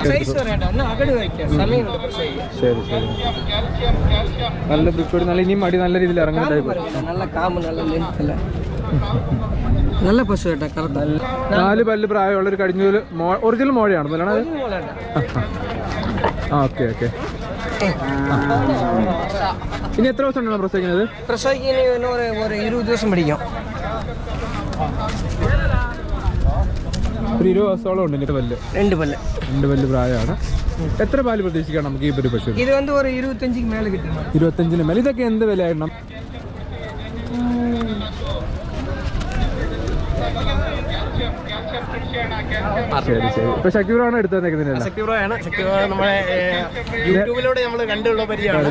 ശരി ശരി. നല്ല ബ്രിക്കോട് നല്ല ഇനിയും മടി നല്ല രീതിയിൽ ഇറങ്ങുന്നുണ്ട്. നല്ല കാമ്പ് നല്ല ലെങ്ത് നല്ല പശു കേട്ടോ. കറക്റ്റ് 4 പല്ല് പ്രായമുള്ളൊരു കടിഞ്ഞൂല് ഒറിജിനൽ മോഴയാണ് പറയണത്. Okay okay. ഇനി എത്ര ദിവസം ഉണ്ടോ പ്രസവിക്കുന്നത്? പ്രസവിക്കുന്ന ഒരു 20 ദിവസം പിടിക്കും. ഒരു 20 ദിവസത്തോളം ഉണ്ട്. ഇതിന്റെ പല്ല് 2 പല്ല് പ്രായമാണ്. എത്ര പാല് പ്രതീക്ഷിക്കണം നമുക്ക് ഈ ഒരു പശു? ഇത് വന്ന് ഒരു 25 മേലെ കിട്ടും. 25 മേലെ. ഇതൊക്കെ എന്ത് വില ആയിരുന്നു? ശരി ശരി. ഇപ്പൊ ശക്തിപുരമാണ് എടുത്തു തന്നേക്കുന്നില്ല? ശക്തിപുരമാണ്. ശക്തിപുര നമ്മളെ യൂട്യൂബിലൂടെ നമ്മൾ കണ്ടുള്ള പരിചയമാണ്.